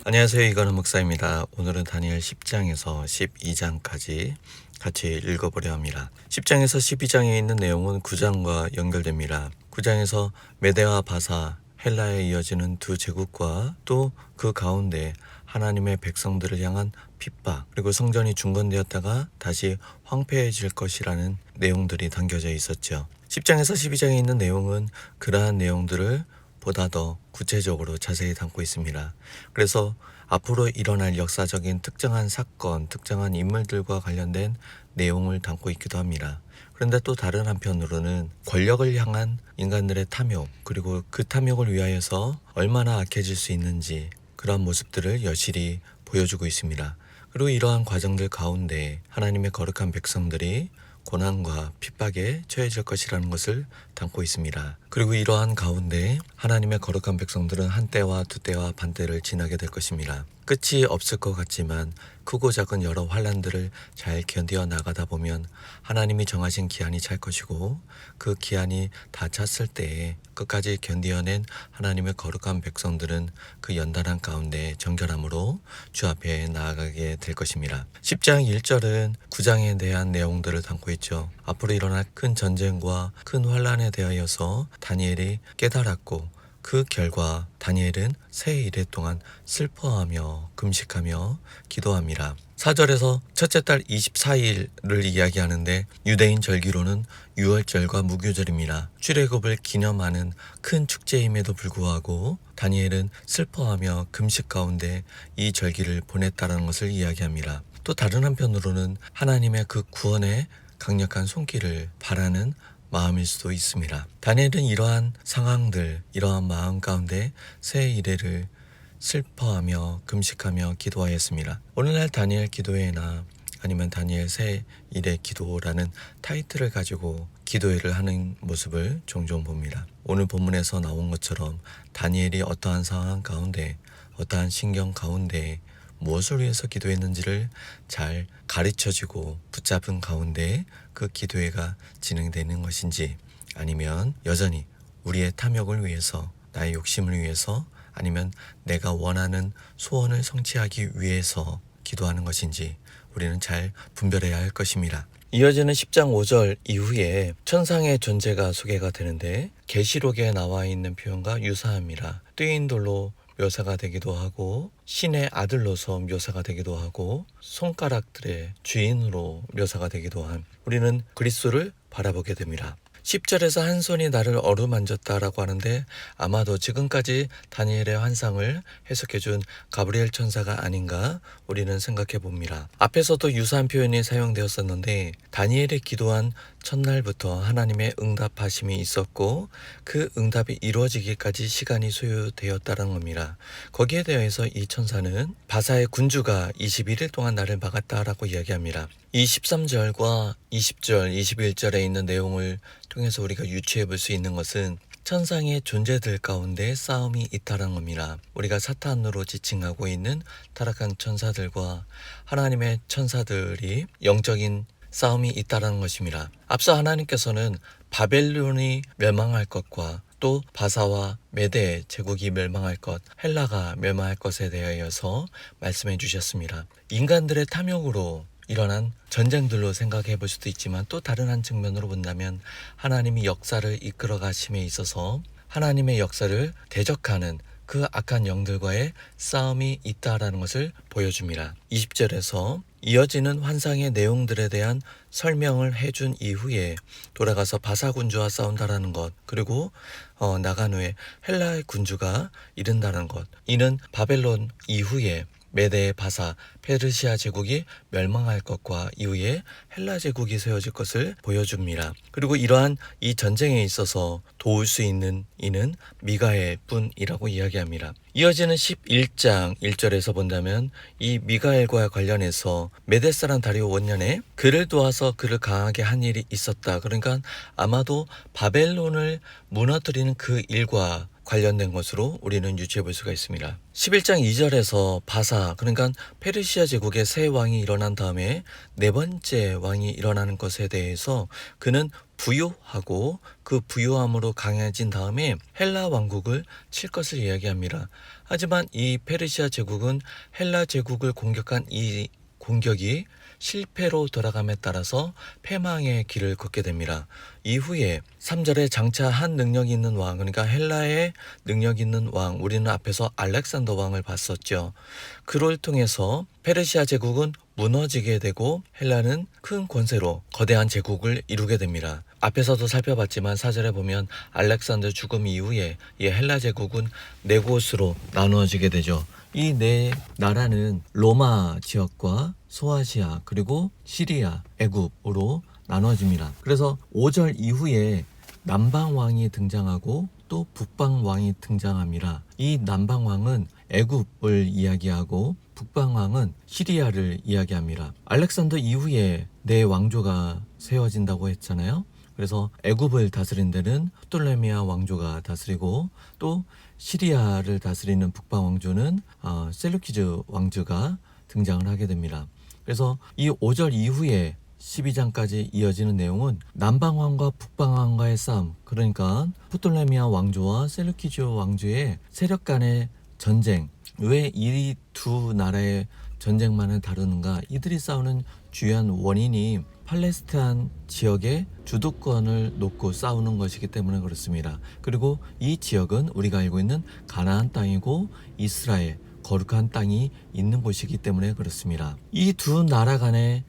안녕하세요. 이건은 목사입니다. 오늘은 다니엘 10장에서 12장까지 같이 읽어보려 합니다. 10장에서 12장에 있는 내용은 9장과 연결됩니다. 9장에서 메대와 바사, 헬라에 이어지는 두 제국과 또 그 가운데 하나님의 백성들을 향한 핍박, 그리고 성전이 중건되었다가 다시 황폐해질 것이라는 내용들이 담겨져 있었죠. 10장에서 12장에 있는 내용은 그러한 내용들을 보다 더 구체적으로 자세히 담고 있습니다. 그래서 앞으로 일어날 역사적인 특정한 사건, 특정한 인물들과 관련된 내용을 담고 있기도 합니다. 그런데 또 다른 한편으로는 권력을 향한 인간들의 탐욕, 그리고 그 탐욕을 위하여서 얼마나 악해질 수 있는지 그런 모습들을 여실히 보여주고 있습니다. 그리고 이러한 과정들 가운데 하나님의 거룩한 백성들이 고난과 핍박에 처해질 것이라는 것을 담고 있습니다. 그리고 이러한 가운데 하나님의 거룩한 백성들은 한때와 두때와 반때를 지나게 될 것입니다. 끝이 없을 것 같지만 크고 작은 여러 환난들을 잘 견디어 나가다 보면 하나님이 정하신 기한이 찰 것이고, 그 기한이 다 찼을 때에 끝까지 견디어낸 하나님의 거룩한 백성들은 그 연단한 가운데 정결함으로 주 앞에 나아가게 될 것입니다. 10장 1절은 9장에 대한 내용들을 담고 있죠. 앞으로 일어날 큰 전쟁과 큰 환난에 대하여서 다니엘이 깨달았고, 그 결과 다니엘은 새 이래 동안 슬퍼하며 금식하며 기도합니다. 4절에서 첫째 달 24일을 이야기하는데 유대인 절기로는 유월절과 무교절입니다. 출애굽을 기념하는 큰 축제임에도 불구하고 다니엘은 슬퍼하며 금식 가운데 이 절기를 보냈다는 것을 이야기합니다. 또 다른 한편으로는 하나님의 그 구원의 강력한 손길을 바라는 마음일 수도 있습니다. 다니엘은 이러한 상황들, 이러한 마음 가운데 새 이래를 슬퍼하며 금식하며 기도하였습니다. 오늘날 다니엘 기도회나 아니면 다니엘 새 일의 기도라는 타이틀을 가지고 기도회를 하는 모습을 종종 봅니다. 오늘 본문에서 나온 것처럼 다니엘이 어떠한 상황 가운데, 어떠한 신경 가운데 무엇을 위해서 기도했는지를 잘 가르쳐지고 붙잡은 가운데 그 기도회가 진행되는 것인지, 아니면 여전히 우리의 탐욕을 위해서, 나의 욕심을 위해서, 아니면 내가 원하는 소원을 성취하기 위해서 기도하는 것인지 우리는 잘 분별해야 할 것입니다. 이어지는 10장 5절 이후에 천상의 존재가 소개가 되는데 계시록에 나와 있는 표현과 유사합니다. 뜨인 돌로 묘사가 되기도 하고 신의 아들로서 묘사가 되기도 하고 손가락들의 주인으로 묘사가 되기도 한, 우리는 그리스도를 바라보게 됩니다. 10절에서 한 손이 나를 어루만졌다라고 하는데 아마도 지금까지 다니엘의 환상을 해석해준 가브리엘 천사가 아닌가 우리는 생각해 봅니다. 앞에서도 유사한 표현이 사용되었었는데 다니엘이 기도한 첫날부터 하나님의 응답하심이 있었고 그 응답이 이루어지기까지 시간이 소요되었다는 겁니다. 거기에 대해서 이 천사는 바사의 군주가 21일 동안 나를 막았다라고 이야기합니다. 이 13절과 20절, 21절에 있는 내용을 통해서 우리가 유추해 볼 수 있는 것은 천상의 존재들 가운데 싸움이 있다는 겁니다. 우리가 사탄으로 지칭하고 있는 타락한 천사들과 하나님의 천사들이 영적인 싸움이 있다는 것입니다. 앞서 하나님께서는 바벨론이 멸망할 것과 또 바사와 메대 제국이 멸망할 것, 헬라가 멸망할 것에 대하여서 말씀해 주셨습니다. 인간들의 탐욕으로 일어난 전쟁들로 생각해 볼 수도 있지만 또 다른 한 측면으로 본다면 하나님이 역사를 이끌어 가심에 있어서 하나님의 역사를 대적하는 그 악한 영들과의 싸움이 있다라는 것을 보여줍니다. 20절에서 이어지는 환상의 내용들에 대한 설명을 해준 이후에 돌아가서 바사 군주와 싸운다라는 것, 그리고 나간 후에 헬라의 군주가 이른다는 것, 이는 바벨론 이후에 메대, 바사, 페르시아 제국이 멸망할 것과 이후에 헬라 제국이 세워질 것을 보여줍니다. 그리고 이러한 이 전쟁에 있어서 도울 수 있는 이는 미가엘 뿐이라고 이야기합니다. 이어지는 11장 1절에서 본다면 이 미가엘과 관련해서 메대 사람 다리오 원년에 그를 도와서 그를 강하게 한 일이 있었다. 그러니까 아마도 바벨론을 무너뜨리는 그 일과 관련된 것으로 우리는 유추해 볼 수가 있습니다. 11장 2절에서 바사, 그러니까 페르시아 제국의 새 왕이 일어난 다음에 네 번째 왕이 일어나는 것에 대해서 그는 부유하고 그 부유함으로 강해진 다음에 헬라 왕국을 칠 것을 이야기합니다. 하지만 이 페르시아 제국은 헬라 제국을 공격한 이 공격이 실패로 돌아감에 따라서 패망의 길을 걷게 됩니다. 이후에 3절에 장차 한 능력이 있는 왕, 그러니까 헬라의 능력 있는 왕, 우리는 앞에서 알렉산더 왕을 봤었죠. 그를 통해서 페르시아 제국은 무너지게 되고 헬라는 큰 권세로 거대한 제국을 이루게 됩니다. 앞에서도 살펴봤지만 4절에 보면 알렉산더 죽음 이후에 이 헬라 제국은 네 곳으로 나누어지게 되죠. 이 네 나라는 로마 지역과 소아시아 그리고 시리아, 애굽으로 나눠집니다. 그래서 5절 이후에 남방왕이 등장하고 또 북방왕이 등장합니다. 이 남방왕은 애굽을 이야기하고 북방왕은 시리아를 이야기합니다. 알렉산더 이후에 네 왕조가 세워진다고 했잖아요. 그래서 애굽을 다스린 데는 프톨레미아 왕조가 다스리고 또 시리아를 다스리는 북방 왕조는 셀루키즈 왕조가 등장을 하게 됩니다. 그래서 이 5절 이후에 12장까지 이어지는 내용은 남방왕과 북방왕과의 싸움, 그러니까 프톨레미아 왕조와 셀루키즈 왕조의 세력 간의 전쟁. 왜 이 두 나라의 전쟁만을 다루는가? 이들이 싸우는 주요한 원인이 팔레스타인 지역의 주도권을 놓고 싸우는 것이기 때문에 그렇습니다. 그리고 이 지역은 우리가 알고 있는 가나안 땅이고 이스라엘, 거룩한 땅이 있는 곳이기 때문에 그렇습니다. 이 두 나라 간의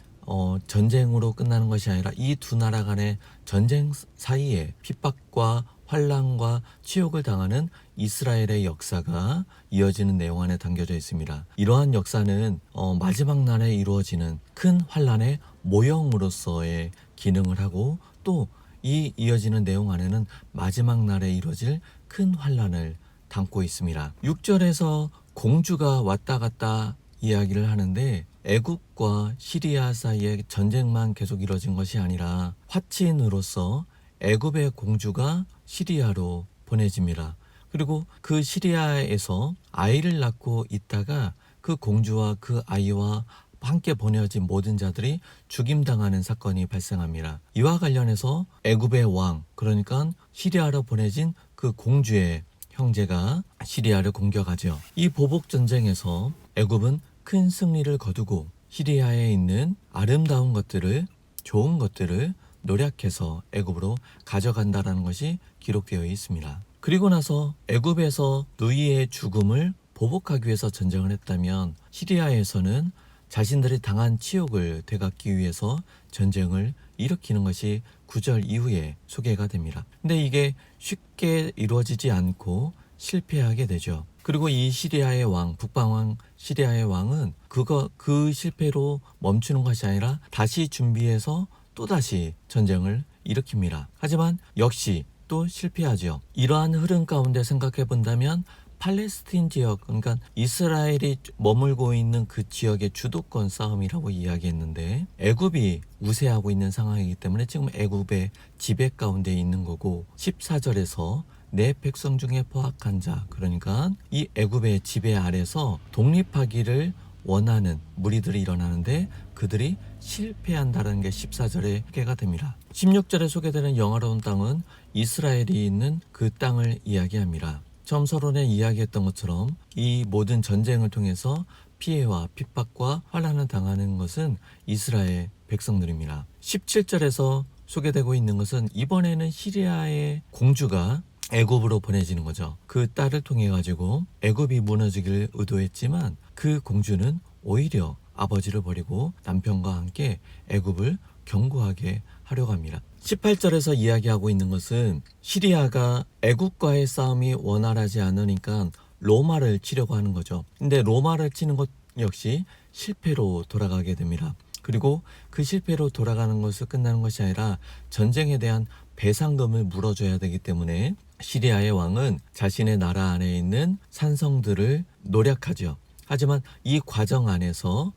전쟁으로 끝나는 것이 아니라 이 두 나라 간의 전쟁 사이에 핍박과 환란과 치욕을 당하는 이스라엘의 역사가 이어지는 내용 안에 담겨져 있습니다. 이러한 역사는 마지막 날에 이루어지는 큰 환란의 모형으로서의 기능을 하고 또 이 이어지는 내용 안에는 마지막 날에 이루어질 큰 환란을 담고 있습니다. 6절에서 공주가 왔다 갔다 이야기를 하는데 애굽과 시리아 사이에 전쟁만 계속 이루어진 것이 아니라 화친으로서 애굽의 공주가 시리아로 보내집니다. 그리고 그 시리아에서 아이를 낳고 있다가 그 공주와 그 아이와 함께 보내어진 모든 자들이 죽임당하는 사건이 발생합니다. 이와 관련해서 애굽의 왕, 그러니까 시리아로 보내진 그 공주의 형제가 시리아를 공격하죠. 이 보복 전쟁에서 애굽은 큰 승리를 거두고 시리아에 있는 아름다운 것들을, 좋은 것들을 노력해서 애굽으로 가져간다라는 것이 기록되어 있습니다. 그리고 나서 애굽에서 누이의 죽음을 보복하기 위해서 전쟁을 했다면 시리아에서는 자신들이 당한 치욕을 되갚기 위해서 전쟁을 일으키는 것이 9절 이후에 소개가 됩니다. 근데 이게 쉽게 이루어지지 않고 실패하게 되죠. 그리고 이 시리아의 왕, 북방왕 시리아의 왕은 그 실패로 멈추는 것이 아니라 다시 준비해서 또다시 전쟁을 일으킵니다. 하지만 역시 또 실패하죠. 이러한 흐름 가운데 생각해 본다면 팔레스틴 지역, 그러니까 이스라엘이 머물고 있는 그 지역의 주도권 싸움이라고 이야기했는데 애굽이 우세하고 있는 상황이기 때문에 지금 애굽의 지배 가운데 있는 거고 14절에서 내 백성 중에 포악한 자, 그러니까 이 애굽의 지배 아래서 독립하기를 원하는 무리들이 일어나는데 그들이 실패한다는 게 14절에 소개가 됩니다. 16절에 소개되는 영화로운 땅은 이스라엘이 있는 그 땅을 이야기합니다. 처음 서론에 이야기했던 것처럼 이 모든 전쟁을 통해서 피해와 핍박과 환난을 당하는 것은 이스라엘 백성들입니다. 17절에서 소개되고 있는 것은 이번에는 시리아의 공주가 애굽으로 보내지는 거죠. 그 딸을 통해 가지고 애굽이 무너지기를 의도했지만 그 공주는 오히려 아버지를 버리고 남편과 함께 애굽을 견고하게 하려고 합니다. 18절에서 이야기하고 있는 것은 시리아가 애굽과의 싸움이 원활하지 않으니까 로마를 치려고 하는 거죠. 근데 로마를 치는 것 역시 실패로 돌아가게 됩니다. 그리고 그 실패로 돌아가는 것을 끝나는 것이 아니라 전쟁에 대한 배상금을 물어줘야 되기 때문에 시리아의 왕은 자신의 나라 안에 있는 산성들을 노력하죠. 하지만 이 과정 안에서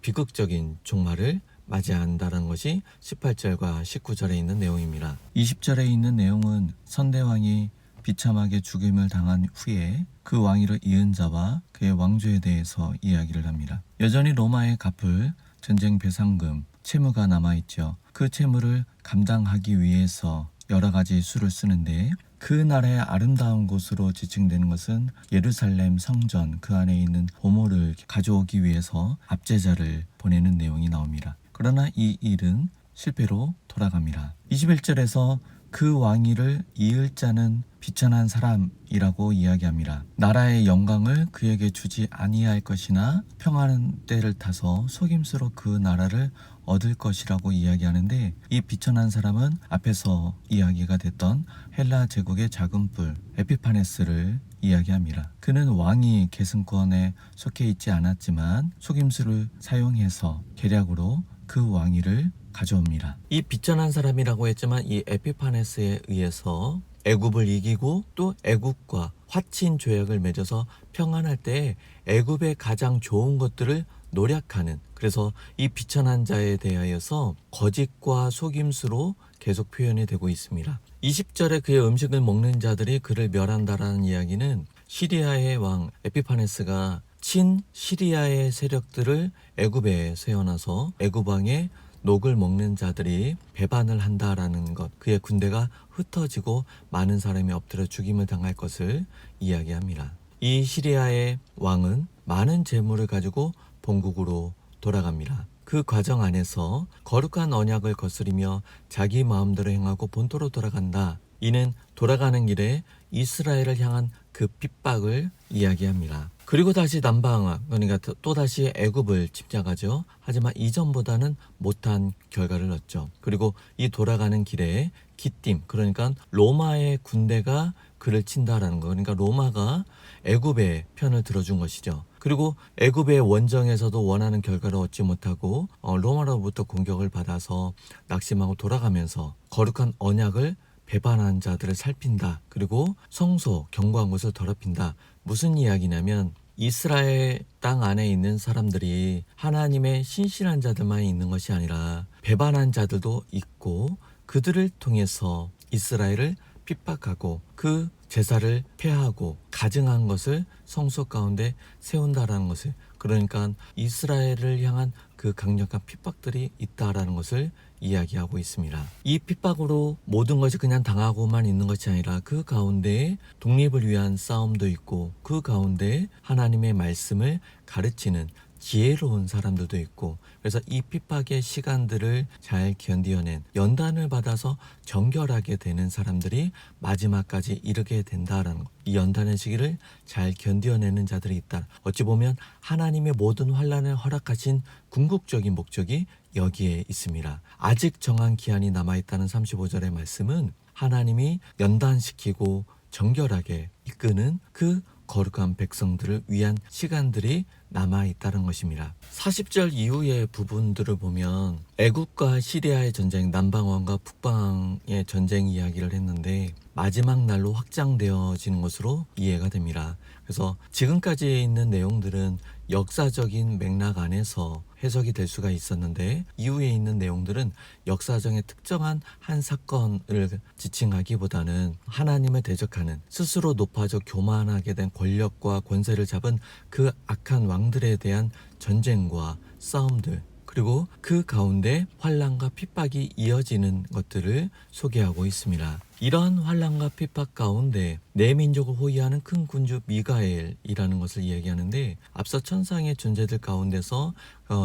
비극적인 종말을 맞이한다는 것이 18절과 19절에 있는 내용입니다. 20절에 있는 내용은 선대왕이 비참하게 죽임을 당한 후에 그 왕위를 이은 자와 그의 왕조에 대해서 이야기를 합니다. 여전히 로마에 갚을 전쟁 배상금, 채무가 남아있죠. 그 채무를 감당하기 위해서 여러 가지 수를 쓰는데 그 나라의 아름다운 곳으로 지칭되는 것은 예루살렘 성전 그 안에 있는 보물을 가져오기 위해서 압제자를 보내는 내용이 나옵니다. 그러나 이 일은 실패로 돌아갑니다. 21절에서 그 왕위를 이을 자는 비천한 사람이라고 이야기합니다. 나라의 영광을 그에게 주지 아니할 것이나 평안한 때를 타서 속임수로 그 나라를 얻을 것이라고 이야기하는데, 이 비천한 사람은 앞에서 이야기가 됐던 헬라 제국의 작은 뿔 에피파네스를 이야기합니다. 그는 왕이 계승권에 속해 있지 않았지만 속임수를 사용해서 계략으로 그 왕위를 가져옵니다. 이 비천한 사람이라고 했지만 이 에피파네스에 의해서 애굽을 이기고 또 애굽과 화친 조약을 맺어서 평안할 때 애굽의 가장 좋은 것들을 노력하는, 그래서 이 비천한 자에 대하여서 거짓과 속임수로 계속 표현이 되고 있습니다. 20절에 그의 음식을 먹는 자들이 그를 멸한다라는 이야기는 시리아의 왕 에피파네스가 친 시리아의 세력들을 애굽에 세워놔서 애굽 왕의 녹을 먹는 자들이 배반을 한다라는 것, 그의 군대가 흩어지고 많은 사람이 엎드려 죽임을 당할 것을 이야기합니다. 이 시리아의 왕은 많은 재물을 가지고 본국으로 돌아갑니다. 그 과정 안에서 거룩한 언약을 거스리며 자기 마음대로 행하고 본토로 돌아간다. 이는 돌아가는 길에 이스라엘을 향한 그 핍박을 이야기합니다. 그리고 다시 남방아, 그러니까 또다시 애굽을 침략하죠. 하지만 이전보다는 못한 결과를 얻죠. 그리고 이 돌아가는 길에 기띔, 그러니까 로마의 군대가 그를 친다라는 거, 그러니까 로마가 애굽의 편을 들어준 것이죠. 그리고 애굽의 원정에서도 원하는 결과를 얻지 못하고 로마로부터 공격을 받아서 낙심하고 돌아가면서 거룩한 언약을 배반한 자들을 살핀다. 그리고 성소, 견고한 곳을 더럽힌다. 무슨 이야기냐면 이스라엘 땅 안에 있는 사람들이 하나님의 신실한 자들만 있는 것이 아니라 배반한 자들도 있고, 그들을 통해서 이스라엘을 핍박하고 그 제사를 폐하고 가증한 것을 성소 가운데 세운다라는 것을, 그러니까 이스라엘을 향한 그 강력한 핍박들이 있다라는 것을 이야기하고 있습니다. 이 핍박으로 모든 것이 그냥 당하고만 있는 것이 아니라 그 가운데 독립을 위한 싸움도 있고, 그 가운데 하나님의 말씀을 가르치는 지혜로운 사람들도 있고, 그래서 이 핍박의 시간들을 잘 견디어낸, 연단을 받아서 정결하게 되는 사람들이 마지막까지 이르게 된다라는 것. 이 연단의 시기를 잘 견디어내는 자들이 있다. 어찌 보면 하나님의 모든 환난을 허락하신 궁극적인 목적이 여기에 있습니다. 아직 정한 기한이 남아있다는 35절의 말씀은 하나님이 연단시키고 정결하게 이끄는 그 거룩한 백성들을 위한 시간들이 남아있다는 것입니다. 40절 이후의 부분들을 보면 애굽과 시리아의 전쟁, 남방왕과 북방의 전쟁 이야기를 했는데 마지막 날로 확장되어지는 것으로 이해가 됩니다. 그래서 지금까지 있는 내용들은 역사적인 맥락 안에서 해석이 될 수가 있었는데, 이후에 있는 내용들은 역사적인 특정한 한 사건을 지칭하기보다는 하나님을 대적하는, 스스로 높아져 교만하게 된 권력과 권세를 잡은 그 악한 왕들에 대한 전쟁과 싸움들, 그리고 그 가운데 환난과 핍박이 이어지는 것들을 소개하고 있습니다. 이러한 환난과 핍박 가운데 내 민족을 호위하는 큰 군주 미가엘이라는 것을 이야기하는데, 앞서 천상의 존재들 가운데서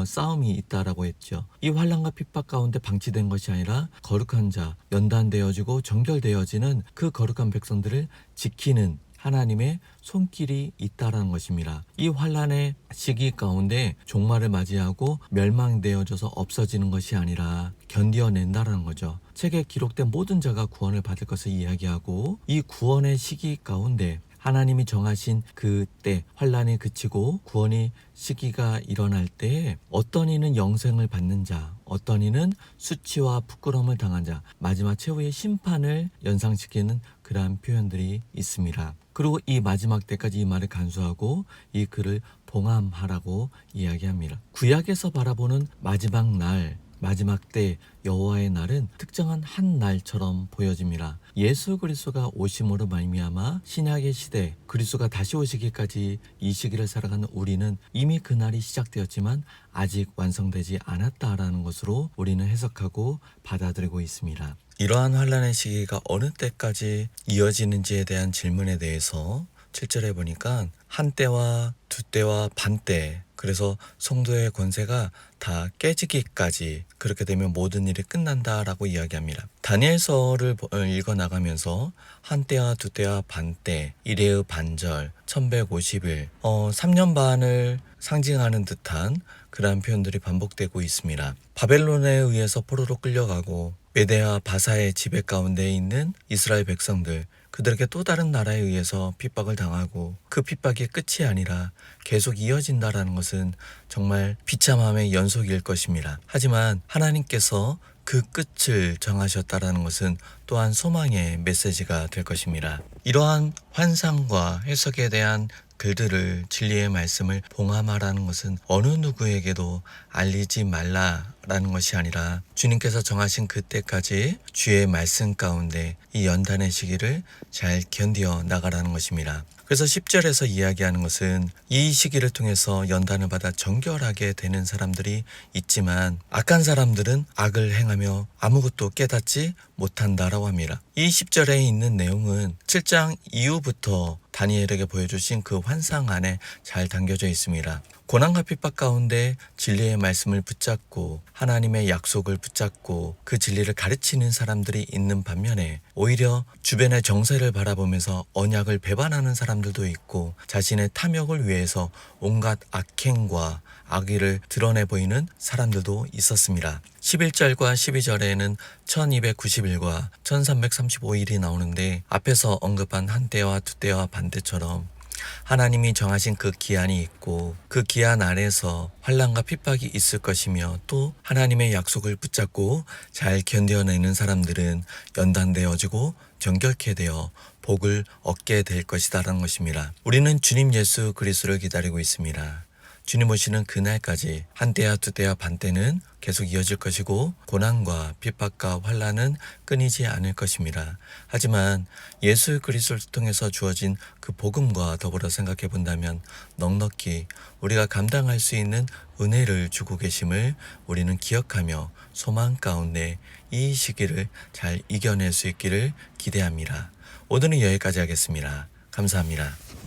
싸움이 있다라고 했죠. 이 환난과 핍박 가운데 방치된 것이 아니라 거룩한 자, 연단되어지고 정결되어지는 그 거룩한 백성들을 지키는 하나님의 손길이 있다라는 것입니다. 이 환난의 시기 가운데 종말을 맞이하고 멸망되어져서 없어지는 것이 아니라 견디어낸다라는 거죠. 책에 기록된 모든 자가 구원을 받을 것을 이야기하고, 이 구원의 시기 가운데 하나님이 정하신 그때 환난이 그치고 구원의 시기가 일어날 때 어떤 이는 영생을 받는 자, 어떤 이는 수치와 부끄러움을 당한 자, 마지막 최후의 심판을 연상시키는 그러한 표현들이 있습니다. 그리고 이 마지막 때까지 이 말을 간수하고 이 글을 봉함하라고 이야기합니다. 구약에서 바라보는 마지막 날, 마지막 때 여호와의 날은 특정한 한 날처럼 보여집니다. 예수 그리스도가 오심으로 말미암아 신약의 시대 그리스도가 다시 오시기까지 이 시기를 살아가는 우리는 이미 그 날이 시작되었지만 아직 완성되지 않았다라는 것으로 우리는 해석하고 받아들이고 있습니다. 이러한 환란의 시기가 어느 때까지 이어지는지에 대한 질문에 대해서 7절에 보니까 한때와 두때와 반때, 그래서 성도의 권세가 다 깨지기까지, 그렇게 되면 모든 일이 끝난다라고 이야기합니다. 다니엘서를 읽어나가면서 한때와 두때와 반때, 이레의 반절, 1150일, 3년 반을 상징하는 듯한 그러한 표현들이 반복되고 있습니다. 바벨론에 의해서 포로로 끌려가고 메대와 바사의 지배 가운데 있는 이스라엘 백성들, 그들에게 또 다른 나라에 의해서 핍박을 당하고 그 핍박이 끝이 아니라 계속 이어진다라는 것은 정말 비참함의 연속일 것입니다. 하지만 하나님께서 그 끝을 정하셨다라는 것은 또한 소망의 메시지가 될 것입니다. 이러한 환상과 해석에 대한 글들을, 진리의 말씀을 봉함하라는 것은 어느 누구에게도 알리지 말라라는 것이 아니라 주님께서 정하신 그때까지 주의 말씀 가운데 이 연단의 시기를 잘 견디어 나가라는 것입니다. 그래서 10절에서 이야기하는 것은 이 시기를 통해서 연단을 받아 정결하게 되는 사람들이 있지만 악한 사람들은 악을 행하며 아무것도 깨닫지 못한다라고 합니다. 이 10절에 있는 내용은 7장 이후부터 다니엘에게 보여주신 그 환상 안에 잘 담겨져 있습니다. 고난과 핍박 가운데 진리의 말씀을 붙잡고 하나님의 약속을 붙잡고 그 진리를 가르치는 사람들이 있는 반면에 오히려 주변의 정세를 바라보면서 언약을 배반하는 사람들도 있고 자신의 탐욕을 위해서 온갖 악행과 악의를 드러내 보이는 사람들도 있었습니다. 11절과 12절에는 1290일과 1335일이 나오는데 앞에서 언급한 한때와 두때와 반때처럼 하나님이 정하신 그 기한이 있고 그 기한 안에서 환난과 핍박이 있을 것이며 또 하나님의 약속을 붙잡고 잘 견뎌내는 사람들은 연단되어지고 정결케 되어 복을 얻게 될 것이다라는 것입니다. 우리는 주님 예수 그리스도를 기다리고 있습니다. 주님 오시는 그날까지 한때와 두때와 반때는 계속 이어질 것이고 고난과 핍박과 환난은 끊이지 않을 것입니다. 하지만 예수 그리스도를 통해서 주어진 그 복음과 더불어 생각해 본다면 넉넉히 우리가 감당할 수 있는 은혜를 주고 계심을 우리는 기억하며 소망 가운데 이 시기를 잘 이겨낼 수 있기를 기대합니다. 오늘은 여기까지 하겠습니다. 감사합니다.